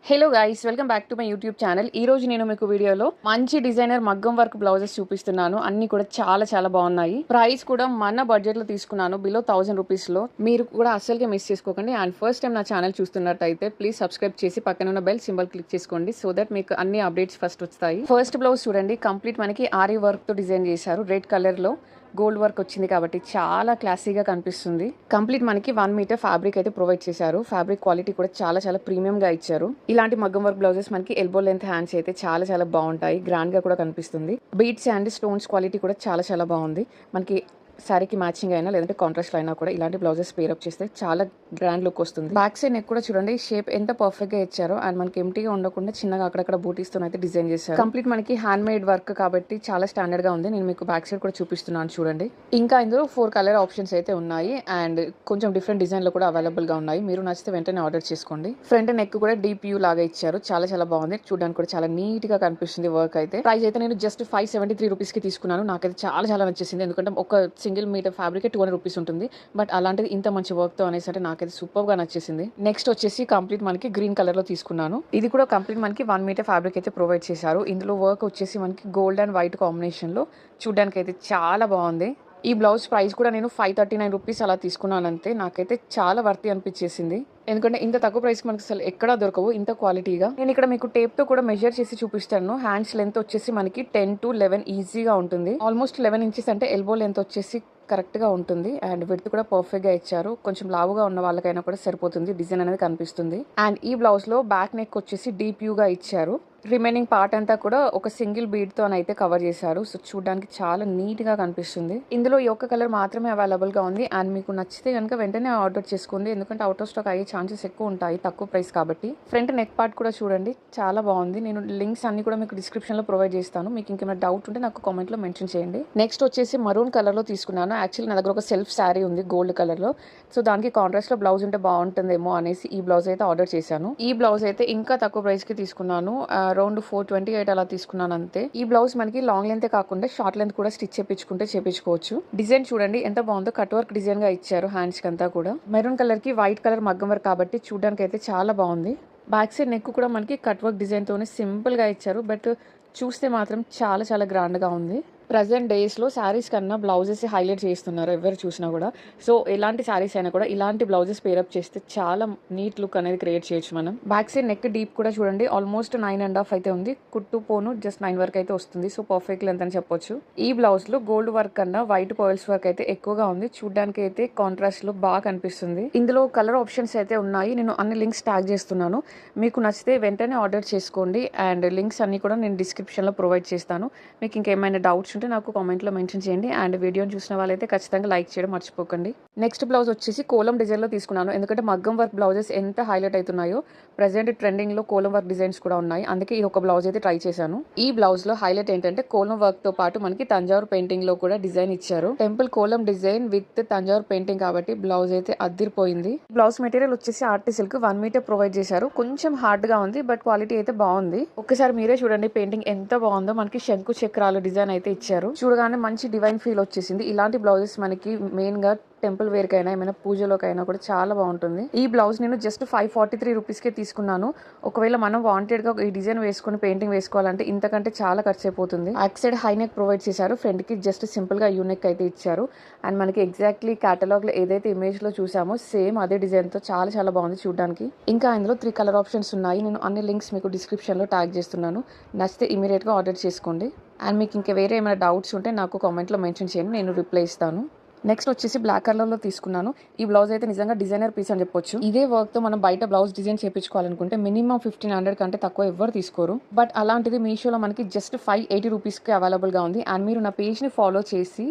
Hello guys, welcome back to my YouTube channel. ఈ రోజు నేను మీకు వీడియోలో మంచి డిజైనర్ మగ్గం వర్క్ బ్లౌజెస్ చూపిస్తున్నాను. అన్ని కూడా చాలా బాగున్నాయి. ప్రైస్ కూడా మన బడ్జెట్ లో తీసుకున్నాను, బిలో 1000 రూపీస్ లో. మీరు కూడా అస్సలుగా మిస్ చేసుకోకండి. అండ్ ఫస్ట్ టైం నా ఛానల్ చూస్తున్నట్టయితే ప్లీజ్ సబ్స్క్రైబ్ చేసి పక్కన ఉన్న బెల్ సింబల్ క్లిక్ చేసుకోండి, సో దట్ మీకు అన్ని అప్డేట్స్ ఫస్ట్ వస్తాయి. ఫస్ట్ బ్లౌజ్ చూడండి, కంప్లీట్ మనకి ఆరీ వర్క్ తో డిజైన్ చేశారు. రెడ్ కలర్ లో గోల్డ్ వర్క్ వచ్చింది కాబట్టి చాలా క్లాసీగా కనిపిస్తుంది. కంప్లీట్ మనకి 1 మీటర్ ఫ్యాబ్రిక్ అయితే ప్రొవైడ్ చేశారు. ఫ్యాబ్రిక్ క్వాలిటీ కూడా చాలా ప్రీమియం గా ఇచ్చారు. ఇలాంటి మగ్గం వర్క్ బ్లౌజెస్ మనకి ఎల్బో లెంత్ హ్యాండ్స్ అయితే చాలా బాగుంటాయి. గ్రాండ్ గా కూడా కనిపిస్తుంది. బీడ్స్ అండ్ స్టోన్స్ క్వాలిటీ కూడా చాలా బాగుంది. మనకి శారీకి మ్యాచింగ్ అయినా లేదంటే కాంట్రాస్ట్ అయినా కూడా ఇలాంటి బ్లౌజెస్ పేరప్ చేస్తే చాలా గ్రాండ్ లుక్ వస్తుంది. బ్యాక్ సైడ్ నెక్ కూడా చూడండి, షేప్ ఎంత పర్ఫెక్ట్ గా ఇచ్చారో. అండ్ మనకి ఎంటీగా ఉండకుండా చిన్నగా అక్కడక్కడ బూటీస్తో అయితే డిజైన్ చేశారు. కంప్లీట్ మనకి హ్యాండ్ మేడ్ వర్క్ కాబట్టి చాలా స్టాండర్డ్ గా ఉంది. నేను మీకు బ్యాక్ సైడ్ కూడా చూపిస్తున్నాను చూడండి. ఇంకా ఇందులో 4 కలర్ ఆప్షన్స్ అయితే ఉన్నాయి. అండ్ కొంచెం డిఫరెంట్ డిజైన్ లో కూడా అవైలబుల్ గా ఉన్నాయి. మీరు నచ్చితే వెంటనే ఆర్డర్ చేసుకోండి. ఫ్రంట్ నెక్ కూడా డీప్ యూ లాగా ఇచ్చారు. చాలా బాగుంది. చూడడానికి కూడా చాలా నీట్ గా కనిపిస్తుంది వర్క్ అయితే. ప్రైస్ అయితే నేను జస్ట్ 573 రూపీస్ కి తీసుకున్నాను. నాకైతే చాలా నచ్చేసింది. ఎందుకంటే ఒక సింగిల్ మీటర్ ఫ్యాబ్రిక్ 200 రూపీస్ ఉంటుంది. బట్ అలాంటిది ఇంత మంచి వర్క్ తో అనేసరికి నాకైతే సూపర్ గా నచ్చేసింది. నెక్స్ట్ వచ్చేసి కంప్లీట్ మనకి గ్రీన్ కలర్ లో తీసుకున్నాను. ఇది కూడా కంప్లీట్ మనకి 1 మీటర్ ఫ్యాబ్రిక్ అయితే ప్రొవైడ్ చేశారు. ఇందులో వర్క్ వచ్చేసి మనకి గోల్డ్ అండ్ వైట్ కాంబినేషన్ లో చూడడానికి అయితే చాలా బాగుంది. ఈ బ్లౌజ్ ప్రైస్ కూడా నేను 539 రూపీస్ అలా తీసుకున్నాను అంతే. నాకైతే చాలా వర్తి అనిపించేసింది. ఎందుకంటే ఇంత తక్కువ ప్రైస్ మనకి అసలు ఎక్కడా దొరకవు ఇంత క్వాలిటీగా. నేను ఇక్కడ మీకు టేప్ తో కూడా మెజర్ చేసి చూపిస్తాను. హ్యాండ్స్ లెంత్ వచ్చేసి మనకి 10 to 11 ఈజీగా ఉంటుంది. ఆల్మోస్ట్ 11 ఇంచెస్ అంటే ఎల్బో లెంత్ వచ్చేసి కరెక్ట్ గా ఉంటుంది. అండ్ విడ్త్ కూడా పర్ఫెక్ట్ గా ఇచ్చారు. కొంచెం లావుగా ఉన్న వాళ్ళకైనా కూడా సరిపోతుంది. డిజైన్ అనేది కనిపిస్తుంది. అండ్ ఈ బ్లౌజ్ లో బ్యాక్ నెక్ వచ్చేసి డీప్ యూ గా ఇచ్చారు. రిమైనింగ్ పార్ట్ అంతా కూడా ఒక సింగిల్ బీడ్ తో అయితే కవర్ చేశారు. సో చూడడానికి చాలా నీట్ గా కనిపిస్తుంది. ఇందులో ఈ ఒక్క కలర్ మాత్రమే అవైలబుల్ గా ఉంది. అండ్ మీకు నచ్చితే కనుక వెంటనే ఆర్డర్ చేసుకోండి. ఎందుకంటే అవుట్ ఆఫ్ స్టాక్ అయ్యే ఛాన్సెస్ ఎక్కువ ఉంటాయి తక్కువ ప్రైస్ కాబట్టి. ఫ్రంట్ నెక్ పార్ట్ కూడా చూడండి, చాలా బాగుంది. నేను లింక్స్ అన్ని కూడా మీకు డిస్క్రిప్షన్ లో ప్రొవైడ్ చేస్తాను. మీకు ఇంకేమైనా డౌట్ ఉంటే నాకు కామెంట్ లో మెన్షన్ చేయండి. నెక్స్ట్ వచ్చేసి మరూన్ కలర్ లో తీసుకున్నాను. యాక్చువల్లీ నా దగ్గర ఒక సెల్ఫ్ శారీ ఉంది గోల్డ్ కలర్ లో. సో దానికి కాంట్రాస్ట్ లో బ్లౌజ్ ఉంటే బాగుంటుందేమో అనేసి ఈ బ్లౌజ్ అయితే ఆర్డర్ చేశాను. ఈ బ్లౌజ్ అయితే ఇంకా తక్కువ ప్రైస్ కి తీసుకున్నాను. అరౌండ్ 428 అలా తీసుకున్నాను అంతే. ఈ బ్లౌజ్ మనకి లాంగ్ లెంత్ కాకుండా షార్ట్ లెంత్ కూడా స్టిచ్ చేపించుకోవచ్చు. డిజైన్ చూడండి ఎంత బాగుందో. కట్ వర్క్ డిజైన్ గా ఇచ్చారు హ్యాండ్స్ కి అంతా కూడా. మెరూన్ కలర్ కి వైట్ కలర్ మగ్గం వర్క్ కాబట్టి చూడడానికి అయితే చాలా బాగుంది. బ్యాక్ సైడ్ నెక్ కూడా మనకి కట్ వర్క్ డిజైన్ తోనే సింపుల్ గా ఇచ్చారు. బట్ చూస్తే మాత్రం చాలా గ్రాండ్ గా ఉంది. ప్రజెంట్ డేస్ లో శారీస్ కన్నా బ్లౌజెస్ హైలైట్ చేస్తున్నారు ఎవరు చూసినా కూడా. సో ఎలాంటి శారీస్ అయినా కూడా ఇలాంటి బ్లౌజెస్ పేరప్ చేస్తే చాలా నీట్ లుక్ అనేది క్రియేట్ చేయొచ్చు మనం. బ్యాక్ సైడ్ నెక్ డీప్ కూడా చూడండి, ఆల్మోస్ట్ 9.5 అయితే ఉంది. కుట్టు పోను జస్ట్ 9 వరకు అయితే వస్తుంది. సో పర్ఫెక్ట్ లెంత్ అని చెప్పొచ్చు. ఈ బ్లౌజ్ లో గోల్డ్ వర్క్ కన్నా వైట్ పర్ల్స్ వర్క్ అయితే ఎక్కువగా ఉంది. చూడడానికి అయితే కాంట్రాస్ట్ లో బాగా కనిపిస్తుంది. ఇందులో కలర్ ఆప్షన్స్ అయితే ఉన్నాయి. నేను అన్ని లింక్స్ ట్యాగ్ చేస్తున్నాను. మీకు నచ్చితే వెంటనే ఆర్డర్ చేసుకోండి. అండ్ లింక్స్ అన్ని కూడా నేను డిస్క్రిప్షన్ లో ప్రొవైడ్ చేస్తాను. మీకు ఇంకేమైనా డౌట్స్ ఉంటే నాకు కామెంట్ లో మెన్షన్ చేయండి. అండ్ వీడియోని చూసిన వాళ్ళైతే ఖచ్చితంగా లైక్ చేయడం మర్చిపోకండి. నెక్స్ట్ బ్లౌజ్ వచ్చేసి కోలం డిజైన్ లో తీసుకున్నాను. ఎందుకంటే మగ్గం వర్క్ బ్లౌజెస్ ఎంత హైలైట్ అవుతున్నాయో. ప్రెసెంట్ ట్రెండింగ్ లో కోలం వర్క్ డిజైన్స్ కూడా ఉన్నాయి. అందుకే ఈ ఒక బ్లౌజ్ అయితే ట్రై చేశాను. ఈ బ్లౌజ్ లో హైలైట్ ఏంటంటే కోలం వర్క్ తో పాటు మనకి తంజావూరు పెయింటింగ్ లో కూడా డిజైన్ ఇచ్చారు. Temple kolam design with Thanjavur painting కాబట్టి బ్లౌజ్ అయితే అద్దిరిపోయింది. బ్లౌజ్ మెటీరియల్ వచ్చేసి ఆర్ట్ సిల్క్ 1 మీటర్ ప్రొవైడ్ చేశారు. కొంచెం హార్డ్ గా ఉంది, బట్ క్వాలిటీ అయితే బాగుంది. ఒక్కసారి మీరే చూడండి పెయింటింగ్ ఎంత బాగుందో. మనకి శంకు చక్రాలు డిజైన్ అయితే ఇచ్చారు. చూడగానే మంచి డివైన్ ఫీల్ వచ్చేసింది. ఇలాంటి బ్లౌజెస్ మనకి మెయిన్ గా టెంపుల్ వేర్ కైనా ఏమైనా పూజలోకైనా కూడా చాలా బాగుంటుంది. ఈ బ్లౌజ్ నేను జస్ట్ 543 రూపీస్ కే తీసుకున్నాను. ఒకవేళ మనం వాంటెడ్ గా ఈ డిజైన్ వేసుకుని పెయింటింగ్ వేసుకోవాలంటే ఇంతకంటే చాలా ఖర్చు అయిపోతుంది. Back side high neck provide చేశారు. ఫ్రంట్ కి జస్ట్ సింపుల్ గా యూ నెక్ అయితే ఇచ్చారు. అండ్ మనకి ఎగ్జాక్ట్లీ కేటలాగ్ లో ఏదైతే ఇమేజ్ లో చూసామో సేమ్ అదే డిజైన్ తో చాలా బాగుంది చూడడానికి. ఇంకా ఇందులో 3 కలర్ ఆప్షన్స్ ఉన్నాయి. నేను అన్ని లింక్స్ మీకు డిస్క్రిప్షన్ లో ట్యాగ్ చేస్తున్నాను. నచ్చితే ఇమీడియట్ గా ఆర్డర్ చేసుకోండి. అండ్ మీకు ఇంకా వేరే ఏమైనా డౌట్స్ ఉంటే నాకు కామెంట్లో మెన్షన్ చేయండి, నేను రిప్లై ఇస్తాను. నెక్స్ట్ వచ్చేసి బ్లాక్ కలర్ లో తీసుకున్నాను. ఈ బ్లౌజ్ అయితే నిజంగా డిజైనర్ పీస్ అని చెప్పొచ్చు. ఇదే వర్క్ తో మనం బయట బ్లౌజ్ డిజైన్ చేయించుకోవాలనుకుంటే మినిమం 1500 కంటే తక్కువ ఎవరు తీసుకోరు. బట్ అలాంటిది మీషోలో మనకి జస్ట్ 580 రూపీస్ కి అవైలబుల్ గా ఉంది. అండ్ మీరు నా పేజ్ ని ఫాలో చేసి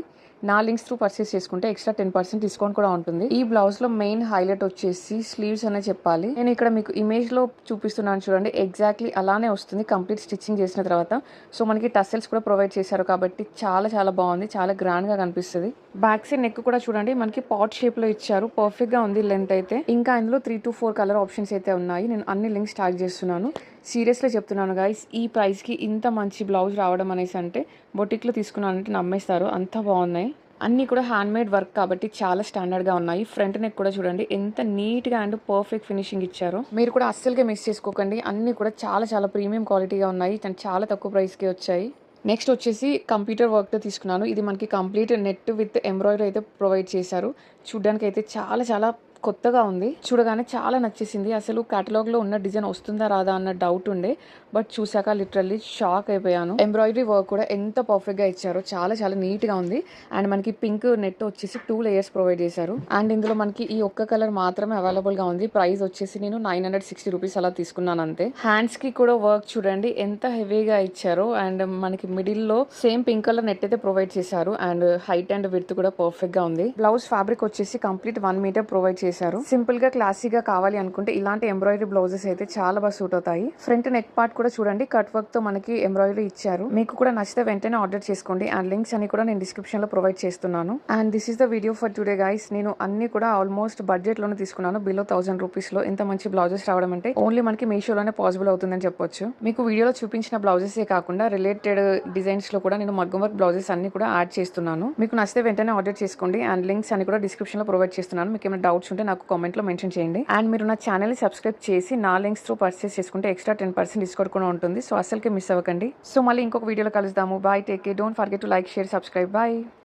నా లింక్స్ త్రూ పర్చేస్ చేసుకుంటే ఎక్స్ట్రా 10% డిస్కౌంట్ కూడా ఉంటుంది. ఈ బ్లౌజ్ లో మెయిన్ హైలైట్ వచ్చేసి స్లీవ్స్ అనే చెప్పాలి. నేను ఇక్కడ మీకు ఇమేజ్ లో చూపిస్తున్నాను చూడండి, ఎగ్జాక్ట్లీ అలానే వస్తుంది కంప్లీట్ స్టిచ్చింగ్ చేసిన తర్వాత. సో మనకి టసల్స్ కూడా ప్రొవైడ్ చేశారు కాబట్టి చాలా బాగుంది. చాలా గ్రాండ్ గా కనిపిస్తుంది. బ్యాక్ సైడ్ నెక్ కూడా చూడండి మనకి పాట్ షేప్ లో ఇచ్చారు. పర్ఫెక్ట్ గా ఉంది లెంత్ అయితే. ఇంకా ఇందులో 3 to 4 కలర్ ఆప్షన్స్ అయితే ఉన్నాయి. నేను అన్ని లింక్స్ ట్యాగ్ చేస్తున్నాను. సీరియస్లీ చెప్తున్నాను గైస్, ఈ ప్రైస్కి ఇంత మంచి బ్లౌజ్ రావడం అనేసి అంటే బొటిక్లో తీసుకున్నానంటే నమ్మేస్తారు, అంత బాగున్నాయి. అన్నీ కూడా హ్యాండ్మేడ్ వర్క్ కాబట్టి చాలా స్టాండర్డ్గా ఉన్నాయి. ఫ్రంట్ నెక్ కూడా చూడండి ఎంత నీట్గా అండ్ పర్ఫెక్ట్ ఫినిషింగ్ ఇచ్చారో. మీరు కూడా అస్సలుగా మిస్ చేసుకోకండి. అన్నీ కూడా చాలా చాలా ప్రీమియం క్వాలిటీగా ఉన్నాయి అండ్ చాలా తక్కువ ప్రైస్కి వచ్చాయి. నెక్స్ట్ వచ్చేసి కంప్యూటర్ వర్క్తో తీసుకున్నాను. ఇది మనకి కంప్లీట్ నెట్ విత్ ఎంబ్రాయిడరీ అయితే ప్రొవైడ్ చేశారు. చూడ్డానికి అయితే చాలా చాలా కొత్తగా ఉంది. చూడగానే చాలా నచ్చేసింది. అసలు కేటలాగ్లో ఉన్న డిజైన్ వస్తుందా రాదా అన్న డౌట్ ఉండే, బట్ చూసాక లిటరల్లీ షాక్ అయిపోయాను. ఎంబ్రాయిడరీ వర్క్ కూడా ఎంత పర్ఫెక్ట్గా ఇచ్చారో, చాలా చాలా నీట్గా ఉంది. అండ్ మనకి పింక్ నెట్ వచ్చేసి 2 లేయర్స్ ప్రొవైడ్ చేశారు. అండ్ ఇందులో మనకి ఈ ఒక్క కలర్ మాత్రమే అవైలబుల్గా ఉంది. ప్రైస్ వచ్చేసి నేను 960 రూపీస్ అలా తీసుకున్నాను అంతే. హ్యాండ్స్కి కూడా వర్క్ చూడండి ఎంత హెవీగా ఇచ్చారో. అండ్ మనకి మిడిల్లో సేమ్ పింక్ కలర్ నెట్ అయితే ప్రొవైడ్ చేశారు. అండ్ హైట్ అండ్ విడ్త్ కూడా పర్ఫెక్ట్గా ఉంది. బ్లౌజ్ ఫ్యాబ్రిక్ వచ్చేసి కంప్లీట్ 1 మీటర్ ప్రొవైడ్ చేశారు. సింపుల్ గా క్లాసీగా కావాలి అనుకుంటే ఇలాంటి ఎంబ్రాయిడరీ బ్లౌజెస్ అయితే చాలా బాగా సూట్ అవుతాయి. ఫ్రంట్ నెక్ పార్ట్ కూడా చూడండి కట్ వర్క్ తో మనకి ఎంబ్రాయిడరీ ఇచ్చారు. మీకు కూడా నచ్చితే వెంటనే ఆర్డర్ చేసుకోండి. అండ్ లింక్స్ అన్ని కూడా నేను డిస్క్రిప్షన్ లో ప్రొవైడ్ చేస్తున్నాను. And this is the video for today guys. నేను అన్ని కూడా ఆల్మోస్ట్ బడ్జెట్ లోనే తీసుకున్నాను. బిలో 1000 రూపీస్ లో ఇంత మంచి బ్లౌజెస్ రావడం అంటే ఓన్లీ మనకి మీషోలోనే పాసిబుల్ అవుతుందని చెప్పొచ్చు. మీకు వీడియోలో చూపించిన బ్లౌజెస్ కాకుండా రిలేటెడ్ డిజైన్స్ లో కూడా నేను మగ్గం వర్క్ బ్లౌజెస్ అన్ని కూడా యాడ్ చేస్తున్నాను. మీకు నచ్చితే వెంటనే ఆర్డర్ చేసుకోండి. అండ్ లింక్స్ అన్ని కూడా డిస్క్రిప్షన్ లో ప్రొవైడ్ చేస్తున్నాను. మీకు ఏమైనా డౌట్స్ ఉంటే నాకు కామెంట్ లో మెన్షన్ చేయండి. అండ్ మీరు నా ఛానల్ ని సబ్స్క్రైబ్ చేసి నా లింక్స్ త్రూ పర్చేస్ చేసుకుంటే ఎక్స్ట్రా 10% డిస్కౌంట్ కూడా ఉంటుంది. సో అసలుకే మిస్ అవ్వకండి. సో మళ్ళీ ఇంకొక వీడియోలో కలుద్దాము. Bye, take care, don't forget to like, share, subscribe. Bye.